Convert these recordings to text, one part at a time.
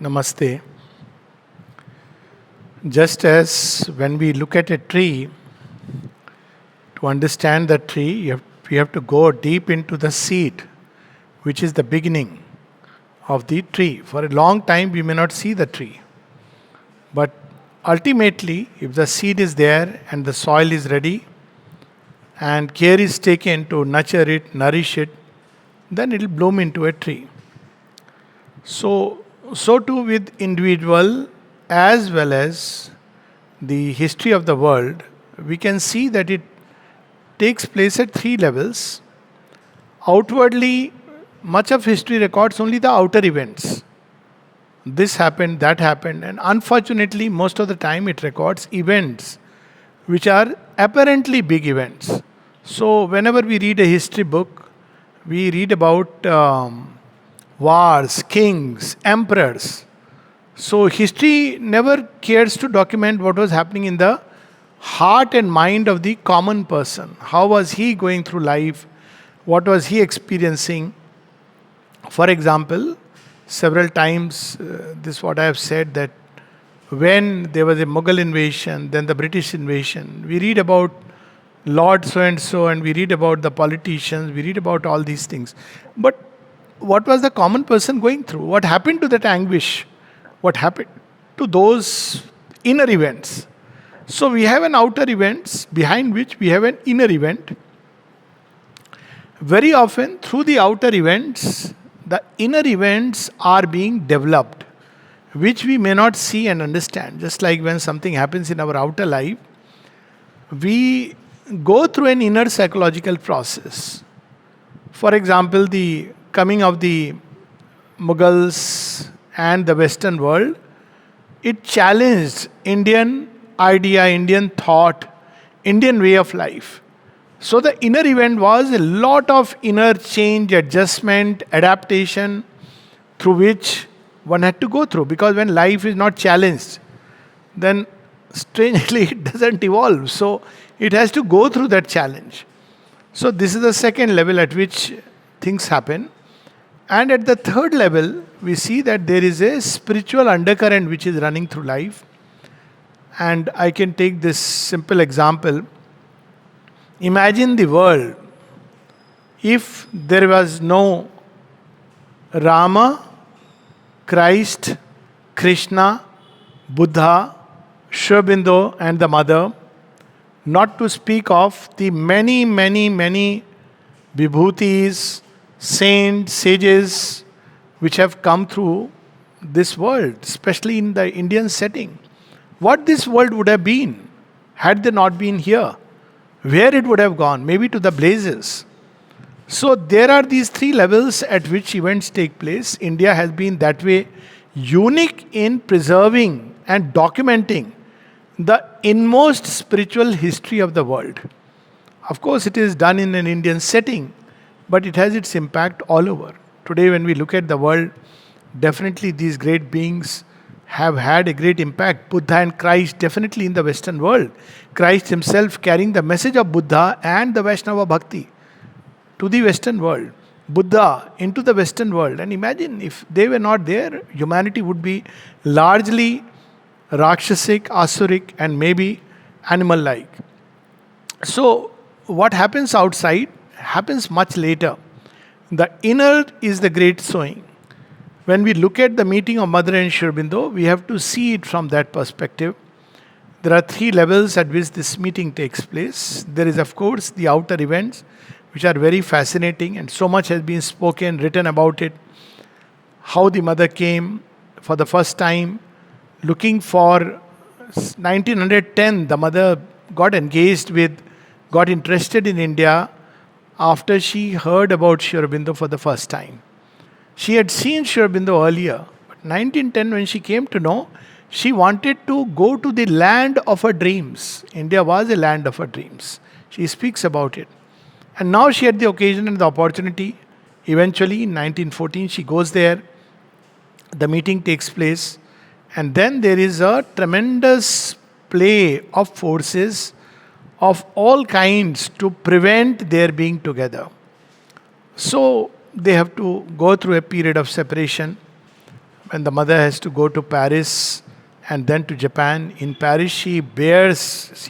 Namaste. Just as when we look at a tree, to understand the tree, we have to go deep into the seed, which is the beginning of the tree. For a long time, we may not see the tree. But ultimately, if the seed is there and the soil is ready and care is taken to nurture it, nourish it, then it will bloom into a tree. So too with individual as well as the history of the world, we can see that it takes place at three levels. Outwardly, much of history records only the outer events. This happened, that happened, and unfortunately, most of the time it records events which are apparently big events. So, whenever we read a history book, we read about wars, kings, emperors. So, history never cares to document what was happening in the heart and mind of the common person. How was he going through life? What was he experiencing? For example, several times, this what I have said that when there was a Mughal invasion, then the British invasion, we read about Lord so and so, and we read about the politicians, we read about all these things. But what was the common person going through? What happened to that anguish? What happened to those inner events? So we have an outer events behind which we have an inner event. Very often through the outer events, the inner events are being developed, which we may not see and understand. Just like when something happens in our outer life, we go through an inner psychological process. For example, the coming of the Mughals and the Western world, it challenged Indian idea, Indian thought, Indian way of life. So the inner event was a lot of inner change, adjustment, adaptation through which one had to go through. Because when life is not challenged, then strangely it doesn't evolve. So it has to go through that challenge. So this is the second level at which things happen. And at the third level, we see that there is a spiritual undercurrent which is running through life. And I can take this simple example. Imagine the world if there was no Rama, Christ, Krishna, Buddha, Sri Aurobindo, and the Mother, not to speak of the many vibhutis, saints, sages which have come through this world, especially in the Indian setting. What this world would have been had they not been here, where it would have gone, maybe to the blazes. So there are these three levels at which events take place. India has been that way unique in preserving and documenting the inmost spiritual history of the world. Of course, it is done in an Indian setting, but it has its impact all over. Today, when we look at the world, definitely these great beings have had a great impact. Buddha and Christ, definitely in the Western world. Christ himself carrying the message of Buddha and the Vaishnava Bhakti to the Western world. Buddha into the Western world. And imagine if they were not there, humanity would be largely Rakshasic, Asuric, and maybe animal like. So, what happens outside happens much later. The inner is the great sowing. When we look at the meeting of Mother and Sri Aurobindo, we have to see it from that perspective. There are three levels at which this meeting takes place. There is, of course, the outer events, which are very fascinating, and so much has been spoken, written about it. How the mother came for the first time, looking for 1910, the mother got got interested in India after she heard about Sri Aurobindo for the first time. She had seen Sri Aurobindo earlier, but 1910 when she came to know, she wanted to go to the land of her dreams. India was a land of her dreams. She speaks about it. And now she had the occasion and the opportunity. Eventually in 1914 she goes there. The meeting takes place. And then there is a tremendous play of forces of all kinds to prevent their being together. So they have to go through a period of separation. when the mother has to go to Paris and then to Japan. In Paris, she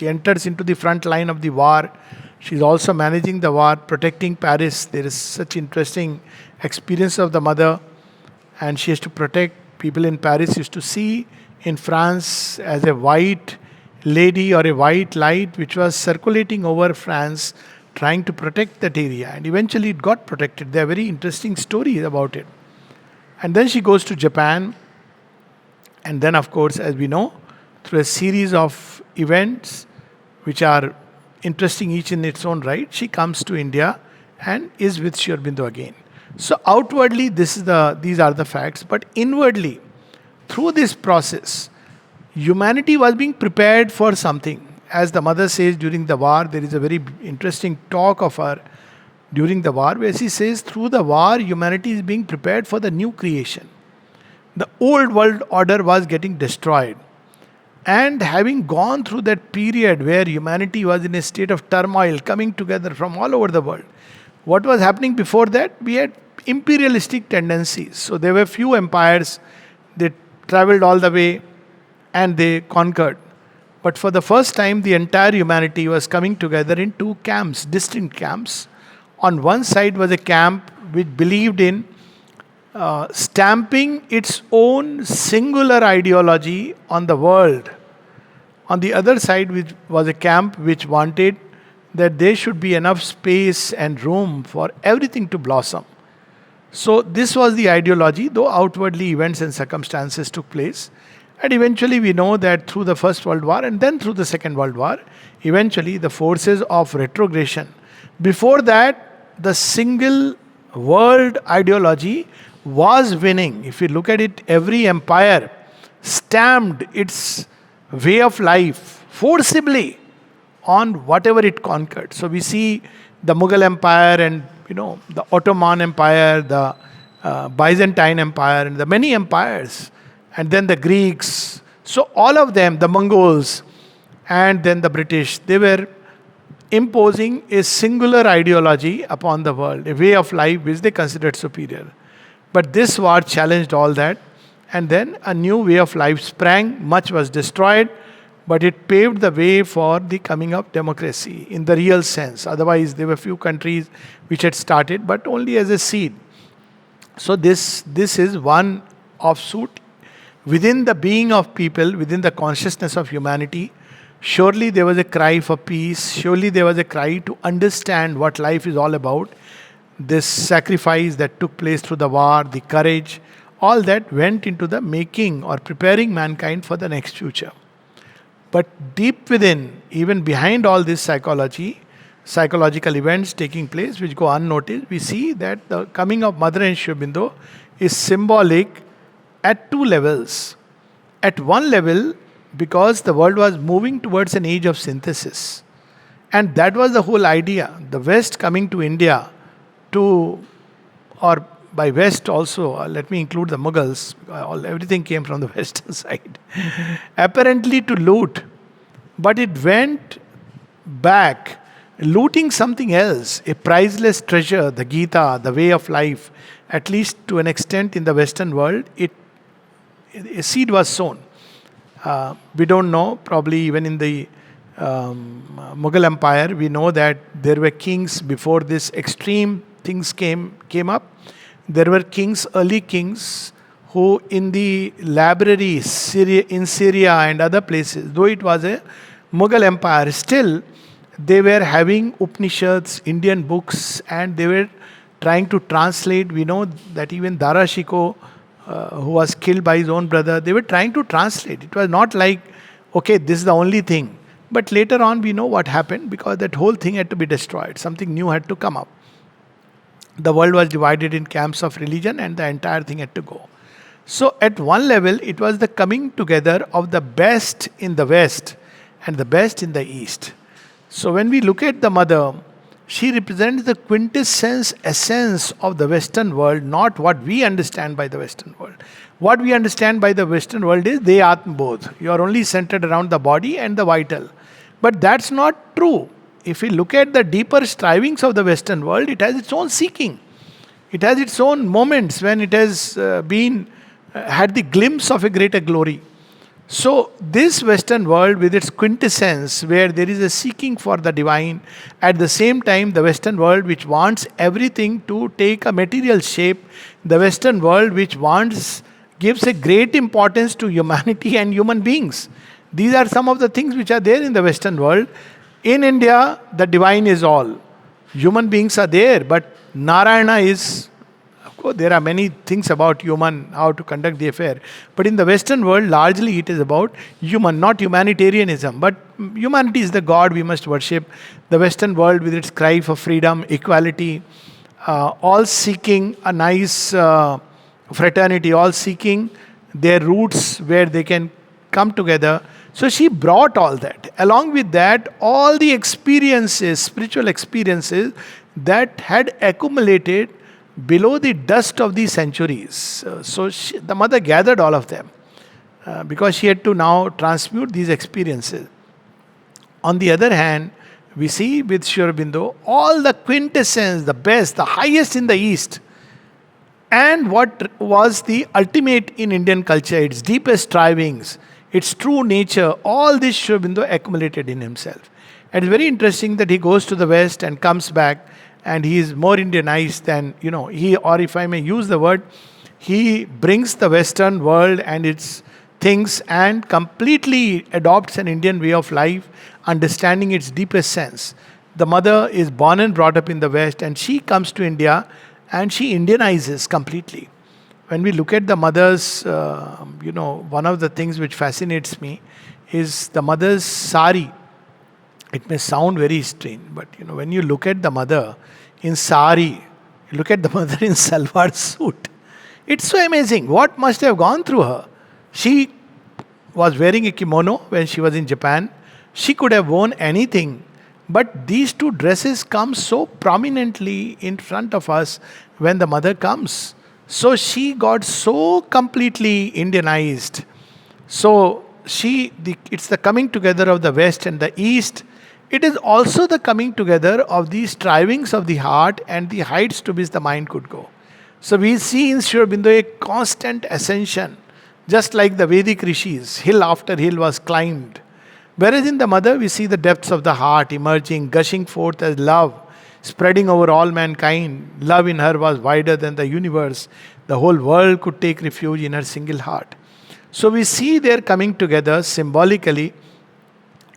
enters into the front line of the war. She's also managing the war, protecting Paris. There is such interesting experience of the mother, and she has to protect people in Paris. Used to see in France as a white lady or a white light which was circulating over France, trying to protect that area, and eventually it got protected. There are very interesting stories about it. And then she goes to Japan, and then, of course, as we know, through a series of events which are interesting each in its own right, she comes to India and is with Sri Aurobindo again. So outwardly, these are the facts, but inwardly, through this process, humanity was being prepared for something. As the mother says during the war, there is a very interesting talk of her during the war where she says, through the war, humanity is being prepared for the new creation. The old world order was getting destroyed. And having gone through that period where humanity was in a state of turmoil, coming together from all over the world, what was happening before that? We had imperialistic tendencies. So there were few empires, they traveled all the way and they conquered. But for the first time, the entire humanity was coming together in two camps, distinct camps. On one side was a camp which believed in stamping its own singular ideology on the world. On the other side, which was a camp which wanted that there should be enough space and room for everything to blossom. So this was the ideology, though outwardly events and circumstances took place. And eventually we know that through the First World War and then through the Second World War, eventually the forces of retrogression. Before that, the single world ideology was winning. If you look at it, every empire stamped its way of life forcibly on whatever it conquered. So we see the Mughal Empire and the Ottoman Empire, the Byzantine Empire, and the many empires, and then the Greeks. So all of them, the Mongols, and then the British, they were imposing a singular ideology upon the world, a way of life which they considered superior. But this war challenged all that, and then a new way of life sprang. Much was destroyed, but it paved the way for the coming of democracy in the real sense. Otherwise, there were few countries which had started, but only as a seed. So this is one offshoot within the being of people, within the consciousness of humanity. Surely there was a cry for peace. Surely there was a cry to understand what life is all about. This sacrifice that took place through the war, the courage, all that went into the making or preparing mankind for the next future. But deep within, even behind all this psychological events taking place which go unnoticed, we see that the coming of Mother and Sri Aurobindo is symbolic at two levels. At one level, because the world was moving towards an age of synthesis. And that was the whole idea. The West coming to India or by West also, let me include the Mughals, everything came from the Western side, apparently to loot. But it went back, looting something else, a priceless treasure, the Gita, the way of life. At least to an extent in the Western world, a seed was sown. We don't know, probably even in the Mughal Empire, we know that there were kings before this extreme things came up. There were kings, early kings, who in the libraries in Syria and other places, though it was a Mughal Empire, still they were having Upanishads, Indian books, and they were trying to translate. We know that even Dara Shikoh, who was killed by his own brother, they were trying to translate. It was not like, okay, this is the only thing. But later on we know what happened, because that whole thing had to be destroyed. Something new had to come up. The world was divided in camps of religion and the entire thing had to go. So at one level, it was the coming together of the best in the West and the best in the East. So when we look at the mother, she represents the quintessence essence of the Western world, not what we understand by the Western world. What we understand by the Western world is De Atma Bodh. You are only centered around the body and the vital. But that's not true. If we look at the deeper strivings of the Western world, it has its own seeking. It has its own moments when it has been had the glimpse of a greater glory. So, this Western world, with its quintessence, where there is a seeking for the divine, at the same time, the Western world which wants everything to take a material shape, the Western world which gives a great importance to humanity and human beings. These are some of the things which are there in the Western world. In India, the divine is all. Human beings are there, but Narayana is, of course, there are many things about human, how to conduct the affair. But in the Western world, largely it is about human, not humanitarianism. But humanity is the God we must worship. The Western world, with its cry for freedom, equality, all seeking a nice fraternity, all seeking their roots where they can come together. So she brought all that. Along with that, all the experiences, spiritual experiences that had accumulated below the dust of the centuries. The mother gathered all of them because she had to now transmute these experiences. On the other hand, we see with Sri Aurobindo all the quintessence, the best, the highest in the East, and what was the ultimate in Indian culture, its deepest strivings, its true nature, all this Sri Aurobindo accumulated in himself. And it's very interesting that he goes to the West and comes back, and he is more Indianized than, or if I may use the word, he brings the Western world and its things and completely adopts an Indian way of life, understanding its deepest sense. The mother is born and brought up in the West, and she comes to India and she Indianizes completely. When we look at the mother's, one of the things which fascinates me is the mother's sari. It may sound very strange, but when you look at the mother in sari, you look at the mother in salwar suit. It's so amazing. What must have gone through her? She was wearing a kimono when she was in Japan. She could have worn anything, but these two dresses come so prominently in front of us when the mother comes. So she got so completely Indianized. So it's the coming together of the West and the East. It is also the coming together of the strivings of the heart and the heights to which the mind could go. So we see in Sri Aurobindo a constant ascension, just like the Vedic rishis, hill after hill was climbed. Whereas in the mother, we see the depths of the heart emerging, gushing forth as love, spreading over all mankind. Love in her was wider than the universe. The whole world could take refuge in her single heart. So we see their coming together symbolically.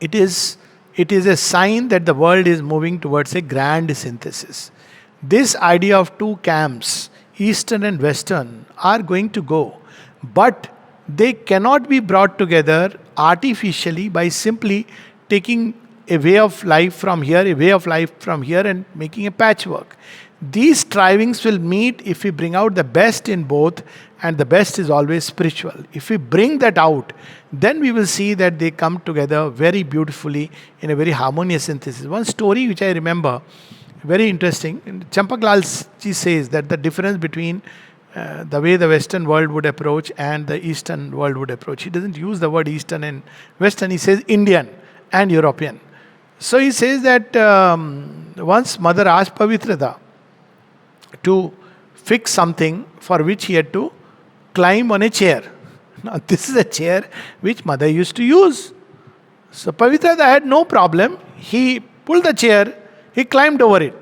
It is a sign that the world is moving towards a grand synthesis. This idea of two camps, Eastern and Western, are going to go. But they cannot be brought together artificially by simply taking a way of life from here, a way of life from here, and making a patchwork. These strivings will meet if we bring out the best in both, and the best is always spiritual. If we bring that out, then we will see that they come together very beautifully in a very harmonious synthesis. One story which I remember, very interesting, Champaklal ji says that the difference between the way the Western world would approach and the Eastern world would approach. He doesn't use the word Eastern and Western, he says Indian and European. So he says that once mother asked Pavitrada to fix something for which he had to climb on a chair. Now this is a chair which mother used to use. So Pavitrada had no problem. He pulled the chair, he climbed over it.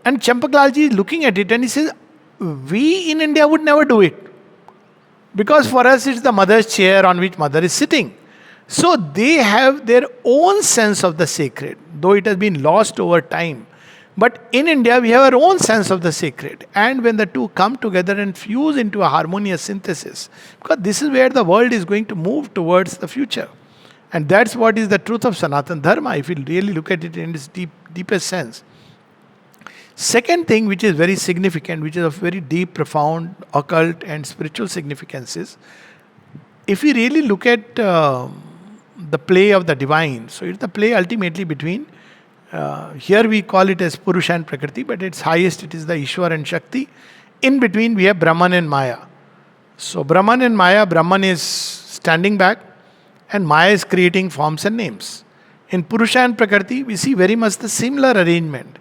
And Champaklalji is looking at it and he says, we in India would never do it. Because for us it's the mother's chair on which mother is sitting. So they have their own sense of the sacred, though it has been lost over time. But in India, we have our own sense of the sacred. And when the two come together and fuse into a harmonious synthesis, because this is where the world is going to move towards the future. And that's what is the truth of Sanatana Dharma, if you really look at it in its deepest sense. Second thing which is very significant, which is of very deep, profound, occult and spiritual significance is, if we really look at the play of the divine, so it's the play ultimately between, here we call it as Purusha and Prakriti, but its highest it is the Ishwar and Shakti. In between we have Brahman and Maya. So Brahman and Maya, Brahman is standing back and Maya is creating forms and names. In Purusha and Prakriti we see very much the similar arrangement.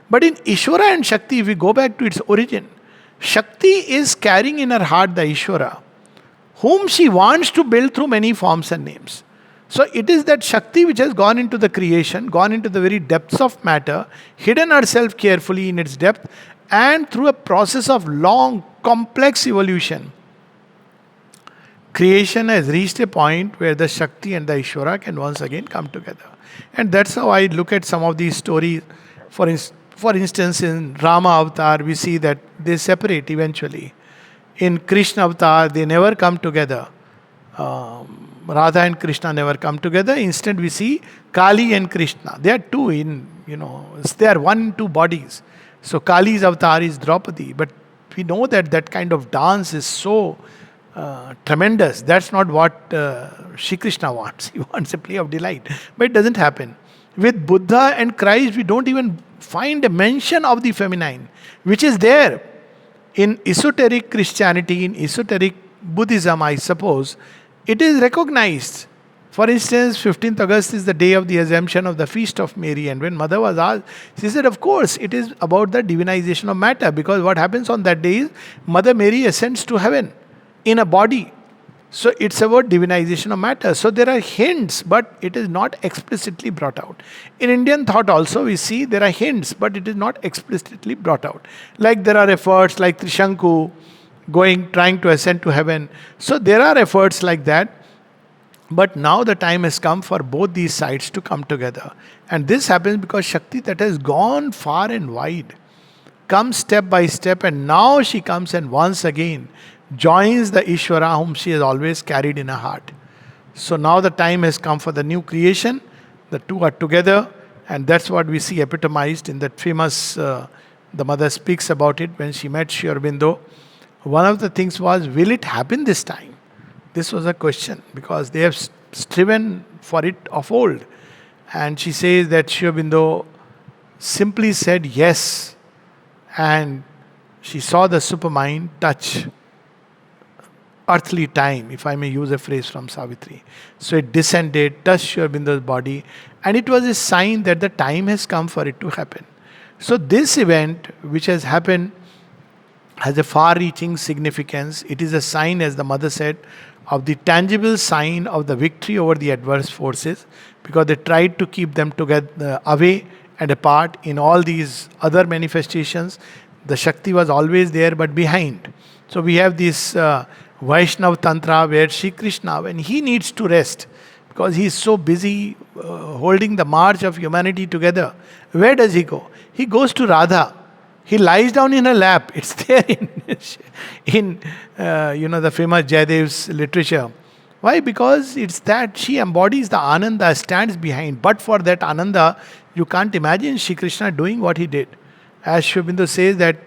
But in Ishwara and Shakti, if we go back to its origin, Shakti is carrying in her heart the Ishwara. whom she wants to build through many forms and names. So it is that Shakti which has gone into the creation, gone into the very depths of matter, hidden herself carefully in its depth, and through a process of long, complex evolution, creation has reached a point where the Shakti and the Ishvara can once again come together. And that's how I look at some of these stories. For instance, in Rama Avatar, we see that they separate eventually. In Krishna Avatar, they never come together. Radha and Krishna never come together. Instead, we see Kali and Krishna. They are two they are one in two bodies. So Kali's avatar is Draupadi. But we know that that kind of dance is so tremendous. That's not what Shri Krishna wants. He wants a play of delight. But it doesn't happen. With Buddha and Christ, we don't even find a mention of the feminine, which is there in esoteric Christianity, in esoteric Buddhism, I suppose. It is recognized. For instance, 15th August is the day of the Assumption of the Feast of Mary. And when Mother was asked, she said, of course, it is about the divinization of matter. Because what happens on that day is Mother Mary ascends to heaven in a body. So it's about divinization of matter. So there are hints, but it is not explicitly brought out. In Indian thought also, we see there are hints, but it is not explicitly brought out. Like there are efforts like Trishanku trying to ascend to heaven. So there are efforts like that. But now the time has come for both these sides to come together. And this happens because Shakti that has gone far and wide comes step by step, and now she comes and once again joins the Ishvara whom she has always carried in her heart. So now the time has come for the new creation. The two are together, and that's what we see epitomized in that famous, the mother speaks about it when she met Sri Aurobindo. One of the things was, will it happen this time? This was a question because they have striven for it of old. And she says that Sri Aurobindo simply said yes, and she saw the supermind touch earthly time, if I may use a phrase from Savitri. So it descended, touched Sri Aurobindo's body, and it was a sign that the time has come for it to happen. So this event, which has happened, has a far-reaching significance. It is a sign, as the mother said, of the tangible sign of the victory over the adverse forces, because they tried to keep them together, away and apart. In all these other manifestations, the Shakti was always there but behind. So we have this Vaishnav Tantra where Shri Krishna, when he needs to rest, because he is so busy holding the march of humanity together, where does he go? He goes to Radha. He lies down in her lap. It's there in the famous Jayadev's literature. Why? Because it's that she embodies the Ananda, stands behind. But for that Ananda, you can't imagine Shri Krishna doing what he did. As Sri Aurobindo says that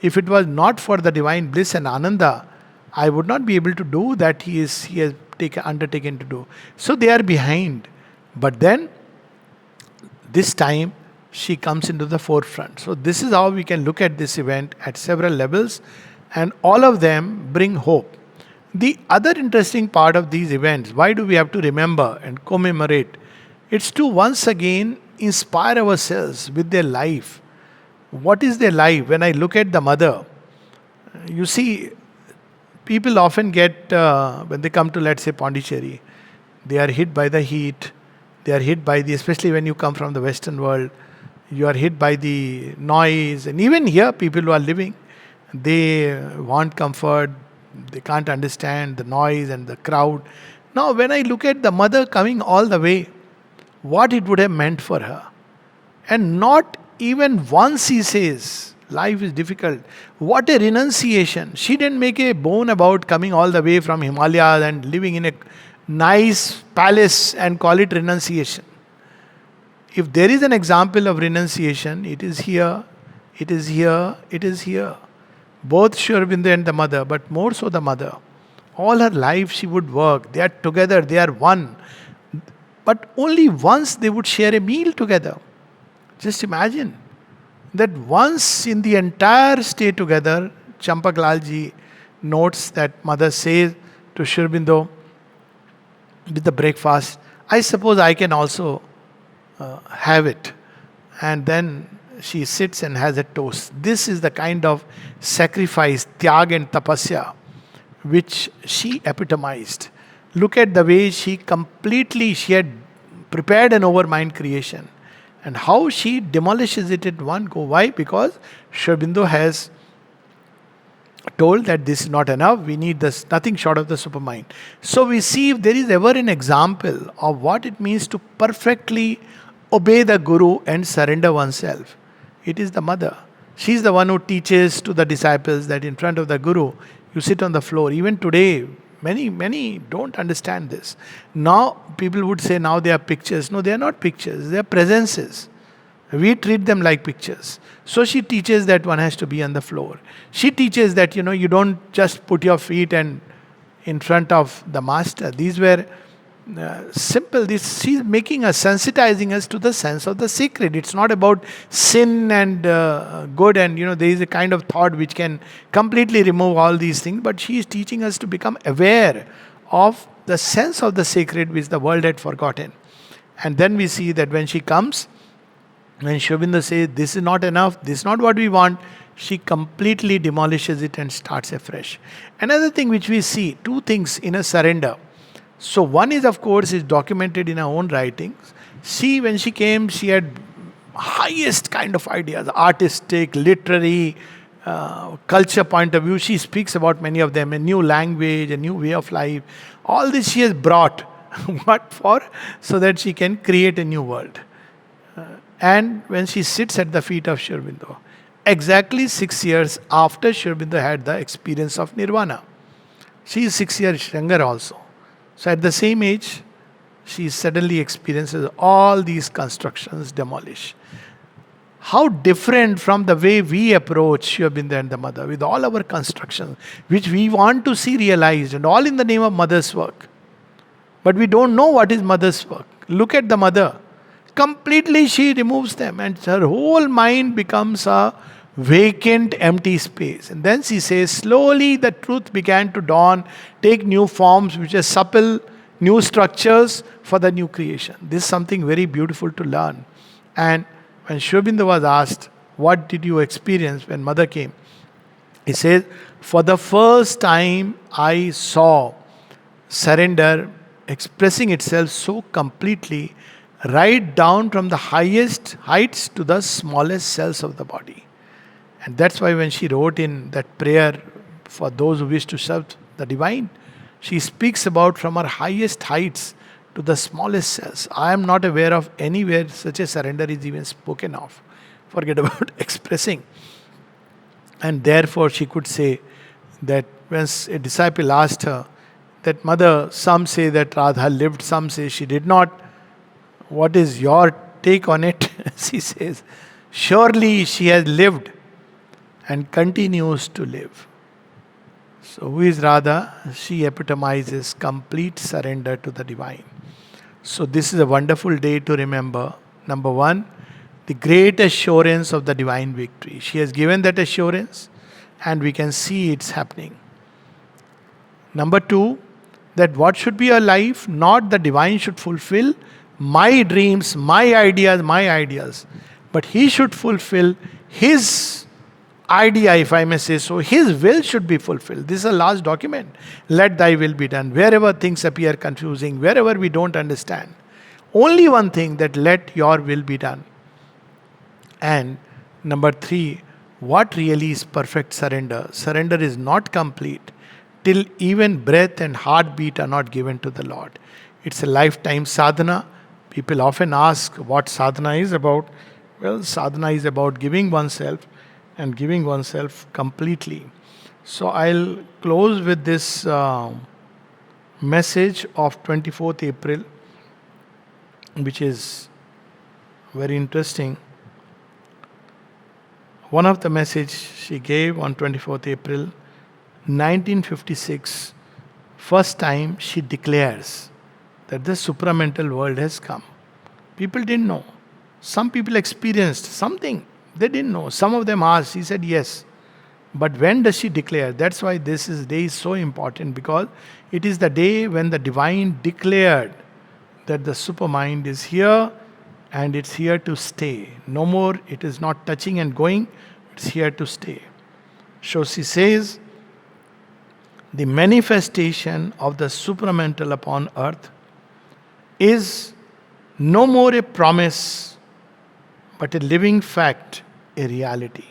if it was not for the divine bliss and Ananda, I would not be able to do that he has undertaken to do. So they are behind. But then, this time, she comes into the forefront. So this is how we can look at this event at several levels, and all of them bring hope. The other interesting part of these events, why do we have to remember and commemorate? It's to once again inspire ourselves with their life. What is their life? When I look at the mother, you see, people often get, when they come to, let's say, Pondicherry, they are hit by the heat, they are hit by especially when you come from the Western world, you are hit by the noise. And even here, people who are living, they want comfort, they can't understand the noise and the crowd. Now, when I look at the mother coming all the way, what it would have meant for her. And not even once he says, life is difficult. What a renunciation. She didn't make a bone about coming all the way from Himalayas and living in a nice palace and call it renunciation. If there is an example of renunciation, it is here, it is here, it is here. Both Sri Aurobindo and the mother, but more so the mother. All her life she would work. They are together, they are one. But only once they would share a meal together. Just imagine that once in the entire stay together, Champak Lalji notes that mother says to Sri Aurobindo with the breakfast, I suppose I can also have it. And then she sits and has a toast. This is the kind of sacrifice, tyag and tapasya, which she epitomized. Look at the way she had prepared an overmind creation and how she demolishes it at one go. Why? Because Sri Aurobindo has told that this is not enough, we need this nothing short of the supermind. So we see if there is ever an example of what it means to perfectly obey the Guru and surrender oneself, it is the mother. She is the one who teaches to the disciples that in front of the Guru, you sit on the floor. Even today, many don't understand this. Now, people would say now they are pictures. No, they are not pictures, they are presences. We treat them like pictures. So she teaches that one has to be on the floor. She teaches that you don't just put your feet and in front of the master. These were simple. This she's making us, sensitizing us to the sense of the sacred. It's not about sin and good, and there is a kind of thought which can completely remove all these things. But she is teaching us to become aware of the sense of the sacred which the world had forgotten. And then we see that when she comes, when Sri Aurobindo says, this is not enough, this is not what we want, she completely demolishes it and starts afresh. Another thing which we see, two things in a surrender. So one is, of course, is documented in her own writings. She, when she came, she had highest kind of ideas, artistic, literary, culture point of view. She speaks about many of them, a new language, a new way of life. All this she has brought. What for? So that she can create a new world. And when she sits at the feet of Sri Aurobindo, exactly 6 years after Sri Aurobindo had the experience of nirvana. She is 6 years younger also. So at the same age, she suddenly experiences all these constructions demolish. How different from the way we approach Sri Aurobindo and the mother with all our constructions, which we want to see realized, and all in the name of mother's work. But we don't know what is mother's work. Look at the mother. Completely she removes them, and her whole mind becomes a vacant, empty space. And then she says, slowly the truth began to dawn, take new forms, which are supple, new structures for the new creation. This is something very beautiful to learn. And when Sri Aurobindo was asked, what did you experience when mother came? He says, for the first time I saw surrender expressing itself so completely, right down from the highest heights to the smallest cells of the body. And that's why when she wrote in that prayer for those who wish to serve the divine, she speaks about from her highest heights to the smallest cells. I am not aware of anywhere such a surrender is even spoken of. Forget about expressing. And therefore she could say that when a disciple asked her that, mother, some say that Radha lived, some say she did not. What is your take on it? She says, surely she has lived and continues to live. So who is Radha? She epitomizes complete surrender to the divine. So this is a wonderful day to remember. Number one, the great assurance of the divine victory. She has given that assurance and we can see it's happening. Number two, that what should be our life? Not the divine should fulfill my dreams, my ideas, but he should fulfill his idea, if I may say so. His will should be fulfilled. This is a last document. Let thy will be done. Wherever things appear confusing, wherever we don't understand, only one thing, that let your will be done. And number three, what really is perfect surrender? Surrender is not complete till even breath and heartbeat are not given to the Lord. It's a lifetime sadhana. People often ask what sadhana is about. Well, sadhana is about giving oneself and giving oneself completely. So I'll close with this message of 24th April, which is very interesting. One of the message she gave on 24th April 1956, first time she declares that the supramental world has come. People didn't know. Some people experienced something. They didn't know. Some of them asked. She said yes. But when does she declare? That's why this day is so important, because it is the day when the divine declared that the supermind is here and it's here to stay. No more, it is not touching and going, it's here to stay. So she says, the manifestation of the supramental upon earth is no more a promise but a living fact, a reality.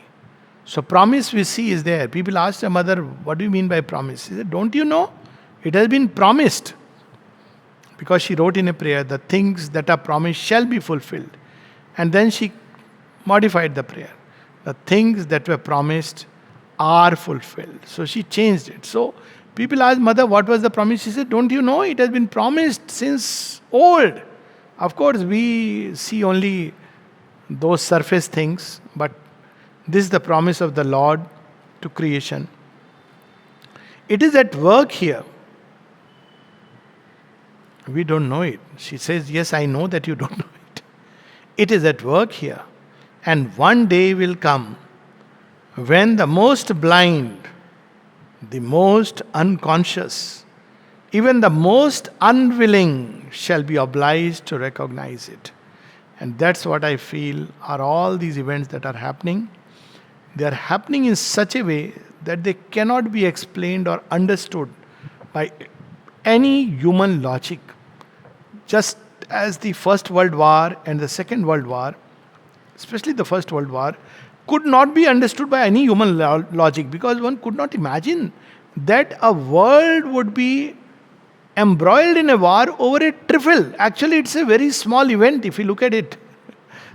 So, promise we see is there. People ask their mother, "What do you mean by promise?" She said, "Don't you know? It has been promised." Because she wrote in a prayer, "The things that are promised shall be fulfilled." And then she modified the prayer. The things that were promised are fulfilled. So she changed it. So people ask, "Mother, what was the promise?" She said, "Don't you know? It has been promised since old." Of course, we see only those surface things, but this is the promise of the Lord to creation. It is at work here. We don't know it. She says, "Yes, I know that you don't know it." It is at work here. And one day will come when the most blind, the most unconscious, even the most unwilling shall be obliged to recognize it. And that's what I feel are all these events that are happening. They are happening in such a way that they cannot be explained or understood by any human logic. Just as the First World War and the Second World War, especially the First World War, could not be understood by any human logic, because one could not imagine that a world would be embroiled in a war over a trifle. Actually, it's a very small event if you look at it.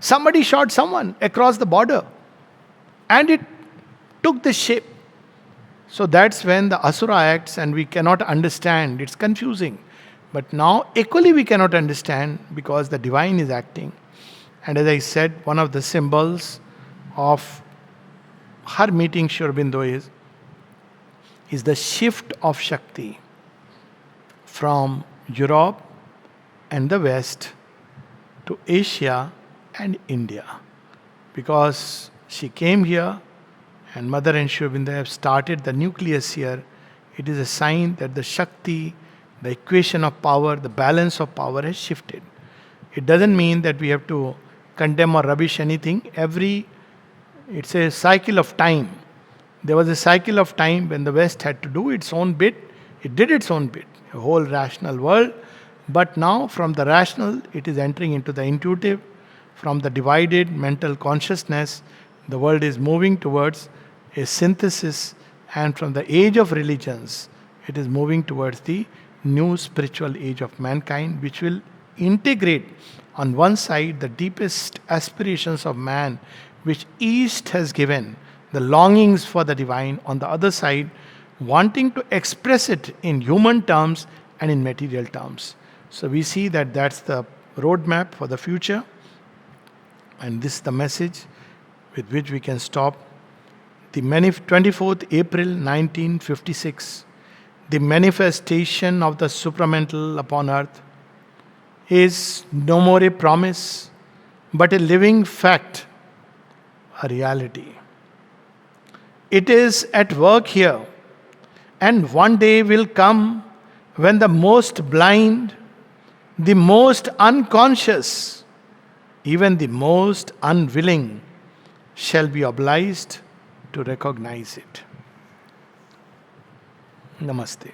Somebody shot someone across the border and it took the shape. So that's when the Asura acts and we cannot understand. It's confusing. But now, equally, we cannot understand because the divine is acting. And as I said, one of the symbols of her meeting Sri Aurobindo is the shift of Shakti from Europe and the West to Asia and India. Because she came here and Mother and Sri Aurobindo have started the nucleus here. It is a sign that the Shakti, the equation of power, the balance of power has shifted. It doesn't mean that we have to condemn or rubbish anything. It's a cycle of time. There was a cycle of time when the West had to do its own bit. It did its own bit, a whole rational world. But now from the rational, it is entering into the intuitive. From the divided mental consciousness, the world is moving towards a synthesis. And from the age of religions, it is moving towards the new spiritual age of mankind, which will integrate on one side the deepest aspirations of man, which East has given, the longings for the divine; on the other side, wanting to express it in human terms and in material terms. So we see that that's the roadmap for the future, and this is the message with which we can stop. The 24th April 1956, the manifestation of the supramental upon earth is no more a promise, but a living fact, a reality. It is at work here, and one day will come when the most blind, the most unconscious, even the most unwilling shall be obliged to recognize it. Namaste.